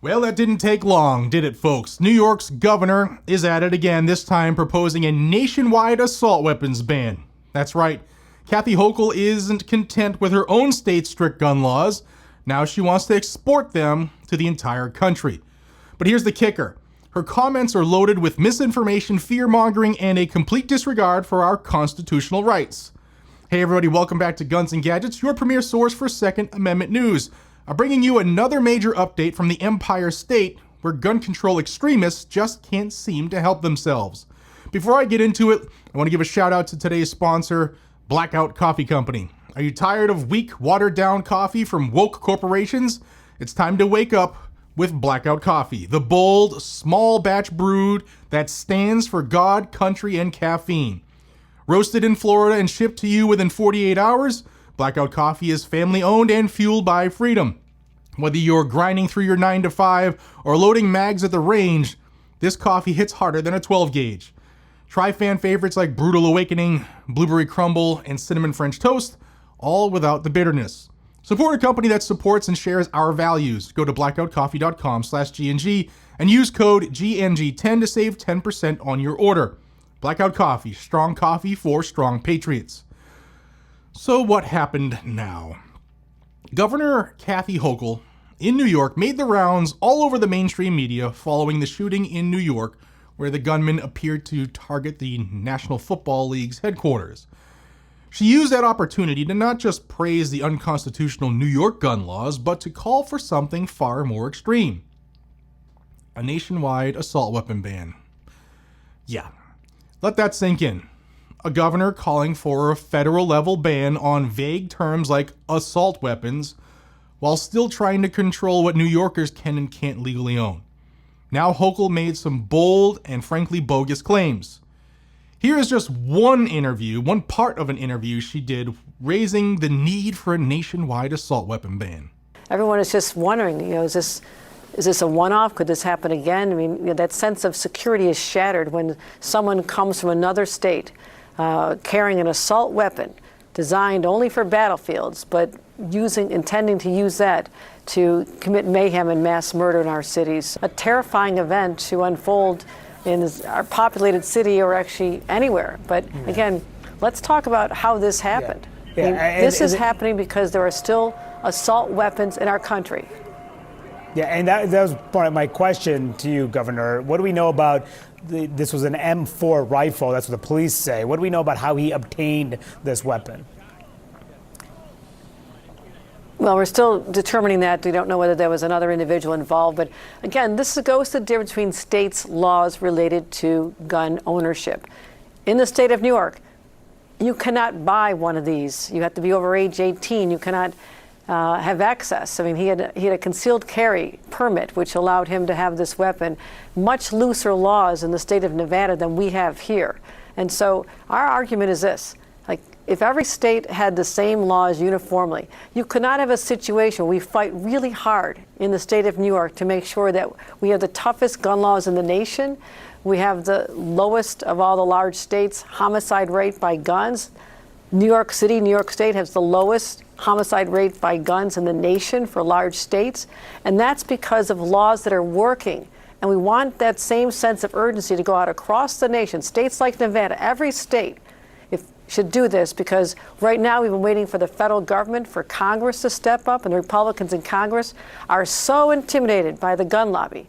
Well, that didn't take long, did it, folks? New York's governor is at it again, this time proposing a nationwide assault weapons ban. That's right. Kathy Hochul isn't content with her own state's strict gun laws. Now she wants to export them to the entire country. But here's the kicker. Her comments are loaded with misinformation, fear-mongering, and a complete disregard for our constitutional rights. Hey everybody, welcome back to Guns and Gadgets, your premier source for Second Amendment news. I'm bringing you another major update from the Empire State, where gun control extremists just can't seem to help themselves. Before I get into it, I want to give a shout out to today's sponsor, Blackout Coffee Company. Are you tired of weak, watered-down coffee from woke corporations? It's time to wake up with Blackout Coffee, the bold, small batch brewed that stands for God, country, and caffeine. Roasted in Florida and shipped to you within 48 hours, Blackout Coffee is family-owned and fueled by freedom. Whether you're grinding through your 9 to 5 or loading mags at the range, this coffee hits harder than a 12-gauge. Try fan favorites like Brutal Awakening, Blueberry Crumble, and Cinnamon French Toast, all without the bitterness. Support a company that supports and shares our values. Go to blackoutcoffee.com/GNG and use code GNG10 to save 10% on your order. Blackout Coffee, strong coffee for strong patriots. So what happened now? Governor Kathy Hochul in New York made the rounds all over the mainstream media following the shooting in New York, where the gunman appeared to target the National Football League's headquarters. She used that opportunity to not just praise the unconstitutional New York gun laws, but to call for something far more extreme. A nationwide assault weapon ban. Yeah, let that sink in. A governor calling for a federal level ban on vague terms like assault weapons, while still trying to control what New Yorkers can and can't legally own. Now Hochul made some bold and frankly bogus claims. Here is just one part of an interview she did raising the need for a nationwide assault weapon ban. Everyone is just wondering, is this a one-off? Could this happen again? I mean, that sense of security is shattered when someone comes from another state carrying an assault weapon designed only for battlefields, but intending to use that to commit mayhem and mass murder in our cities. A terrifying event to unfold in our populated city or actually anywhere. But again, let's talk about how this happened. This is happening because there are still assault weapons in our country. Yeah, and that was part of my question to you, Governor. What do we know about this was an M4 rifle, that's what the police say. What do we know about how he obtained this weapon? Well, we're still determining that. We don't know whether there was another individual involved. But again, this goes to the difference between states' laws related to gun ownership. In the state of New York, you cannot buy one of these. You have to be over age 18. You cannot have access. I mean, he had a concealed carry permit, which allowed him to have this weapon. Much looser laws in the state of Nevada than we have here. And so our argument is this. If every state had the same laws uniformly, you could not have a situation where we fight really hard in the state of New York to make sure that we have the toughest gun laws in the nation. We have the lowest of all the large states homicide rate by guns. New York City, New York State has the lowest homicide rate by guns in the nation for large states. And that's because of laws that are working. And we want that same sense of urgency to go out across the nation. States like Nevada, every state should do this, because right now we've been waiting for the federal government, for Congress to step up, and the Republicans in Congress are so intimidated by the gun lobby,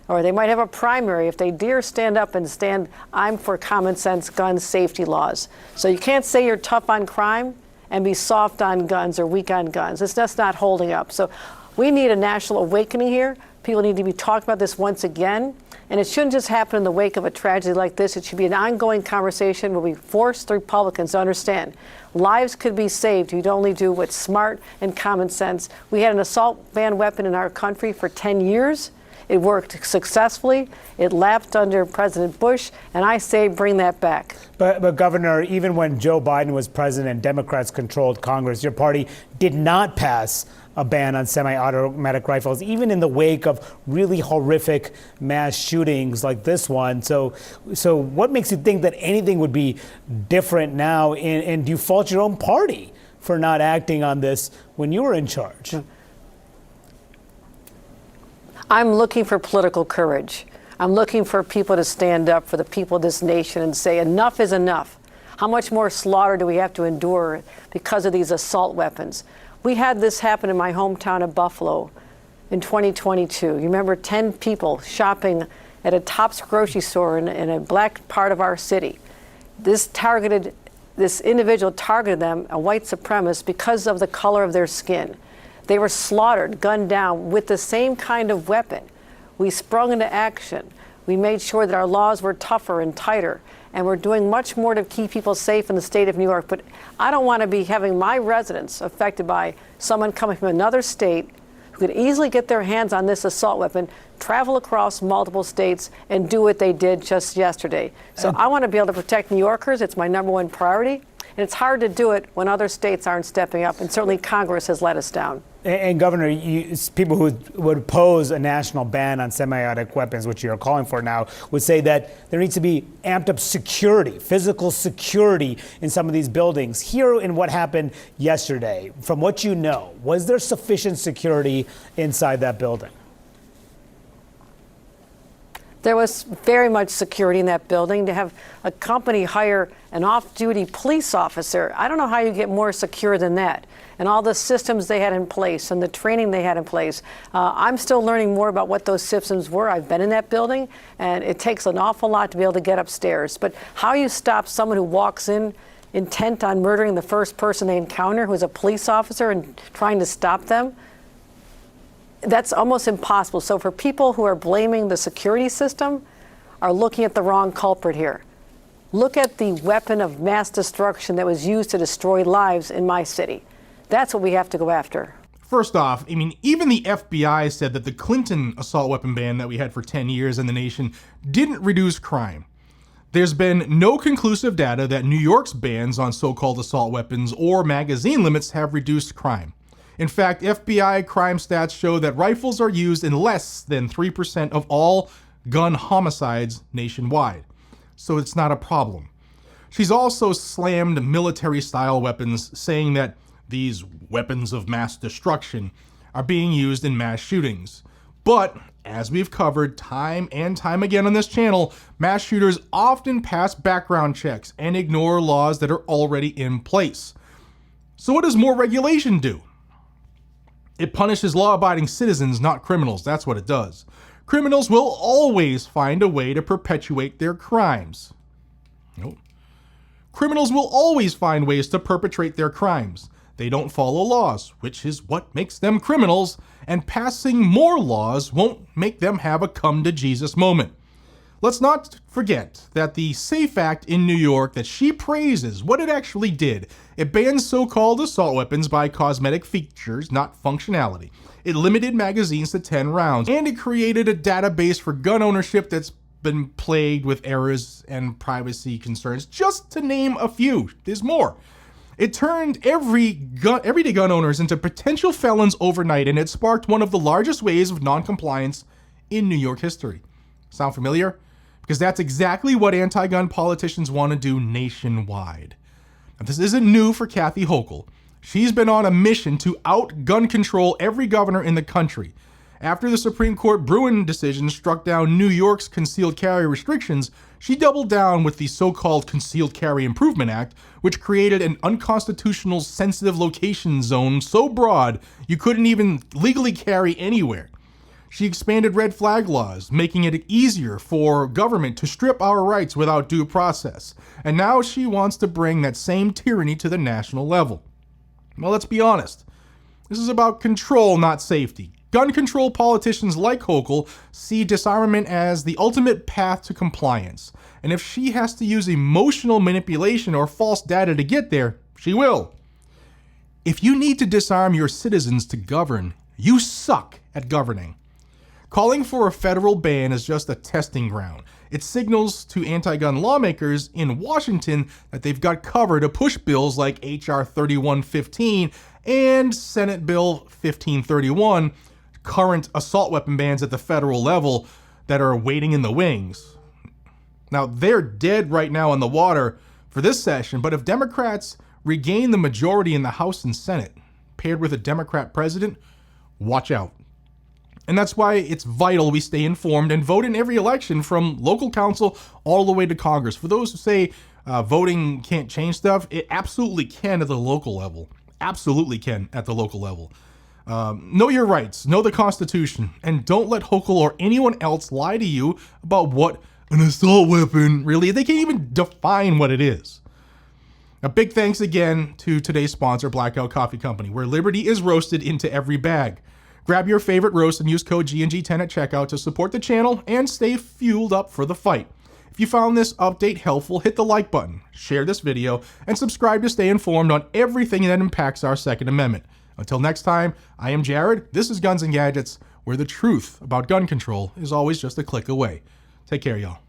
or they might have a primary if they dare stand up and I'm for common sense gun safety laws. So you can't say you're tough on crime and be soft on guns or weak on guns. It's just not holding up. So we need a national awakening here. People need to be talking about this once again. And it shouldn't just happen in the wake of a tragedy like this. It should be an ongoing conversation where we force the Republicans to understand lives could be saved. You'd only do what's smart and common sense. We had an assault ban weapon in our country for 10 years. It worked successfully. It lapsed under President Bush, and I say bring that back. But Governor, even when Joe Biden was president and Democrats controlled Congress, your party did not pass a ban on semi-automatic rifles, even in the wake of really horrific mass shootings like this one. So what makes you think that anything would be different now? And do you fault your own party for not acting on this when you were in charge? I'm looking for political courage. I'm looking for people to stand up for the people of this nation and say enough is enough. How much more slaughter do we have to endure because of these assault weapons? We had this happen in my hometown of Buffalo in 2022. You remember 10 people shopping at a Tops grocery store in a black part of our city. This individual targeted them, a white supremacist, because of the color of their skin. They were slaughtered, gunned down with the same kind of weapon. We sprung into action. We made sure that our laws were tougher and tighter, and we're doing much more to keep people safe in the state of New York. But I don't want to be having my residents affected by someone coming from another state who could easily get their hands on this assault weapon, travel across multiple states, and do what they did just yesterday. So I want to be able to protect New Yorkers. It's my number one priority. And it's hard to do it when other states aren't stepping up, and certainly Congress has let us down. And Governor, people who would oppose a national ban on semi-automatic weapons, which you're calling for now, would say that there needs to be amped up security, physical security in some of these buildings. Here in what happened yesterday, from what you know, was there sufficient security inside that building? There was very much security in that building. To have a company hire an off-duty police officer, I don't know how you get more secure than that. And all the systems they had in place and the training they had in place. I'm still learning more about what those systems were. I've been in that building, and it takes an awful lot to be able to get upstairs. But how you stop someone who walks in intent on murdering the first person they encounter, who's a police officer, and trying to stop them, that's almost impossible. So for people who are blaming the security system, are looking at the wrong culprit here. Look at the weapon of mass destruction that was used to destroy lives in my city. That's what we have to go after. First off, I mean, even the FBI said that the Clinton assault weapon ban that we had for 10 years in the nation didn't reduce crime. There's been no conclusive data that New York's bans on so-called assault weapons or magazine limits have reduced crime. In fact, FBI crime stats show that rifles are used in less than 3% of all gun homicides nationwide. So it's not a problem. She's also slammed military-style weapons, saying that these weapons of mass destruction are being used in mass shootings. But, as we've covered time and time again on this channel, mass shooters often pass background checks and ignore laws that are already in place. So what does more regulation do? It punishes law-abiding citizens, not criminals. That's what it does. Criminals will always find a way to perpetuate their crimes. Nope. Criminals will always find ways to perpetrate their crimes. They don't follow laws, which is what makes them criminals, and passing more laws won't make them have a come-to-Jesus moment. Let's not forget that the SAFE Act in New York that she praises, what it actually did, it banned so-called assault weapons by cosmetic features, not functionality. It limited magazines to 10 rounds, and it created a database for gun ownership that's been plagued with errors and privacy concerns, just to name a few. There's more. It turned everyday gun owners into potential felons overnight, and it sparked one of the largest waves of non-compliance in New York history. Sound familiar? Because that's exactly what anti-gun politicians want to do nationwide. Now, this isn't new for Kathy Hochul. She's been on a mission to out-gun control every governor in the country. After the Supreme Court Bruin decision struck down New York's concealed carry restrictions, she doubled down with the so-called Concealed Carry Improvement Act, which created an unconstitutional sensitive location zone so broad you couldn't even legally carry anywhere. She expanded red flag laws, making it easier for government to strip our rights without due process. And now she wants to bring that same tyranny to the national level. Well, let's be honest. This is about control, not safety. Gun control politicians like Hochul see disarmament as the ultimate path to compliance. And if she has to use emotional manipulation or false data to get there, she will. If you need to disarm your citizens to govern, you suck at governing. Calling for a federal ban is just a testing ground. It signals to anti-gun lawmakers in Washington that they've got cover to push bills like H.R. 3115 and Senate Bill 1531, current assault weapon bans at the federal level that are waiting in the wings. Now, they're dead right now in the water for this session, but if Democrats regain the majority in the House and Senate, paired with a Democrat president, watch out. And that's why it's vital we stay informed and vote in every election, from local council all the way to Congress. For those who say voting can't change stuff, it absolutely can at the local level. Absolutely can at the local level. Know your rights, know the Constitution, and don't let Hochul or anyone else lie to you about what an assault weapon really, they can't even define what it is. A big thanks again to today's sponsor, Blackout Coffee Company, where liberty is roasted into every bag. Grab your favorite roast and use code GNG10 at checkout to support the channel and stay fueled up for the fight. If you found this update helpful, hit the like button, share this video, and subscribe to stay informed on everything that impacts our Second Amendment. Until next time, I am Jared. This is Guns and Gadgets, where the truth about gun control is always just a click away. Take care, y'all.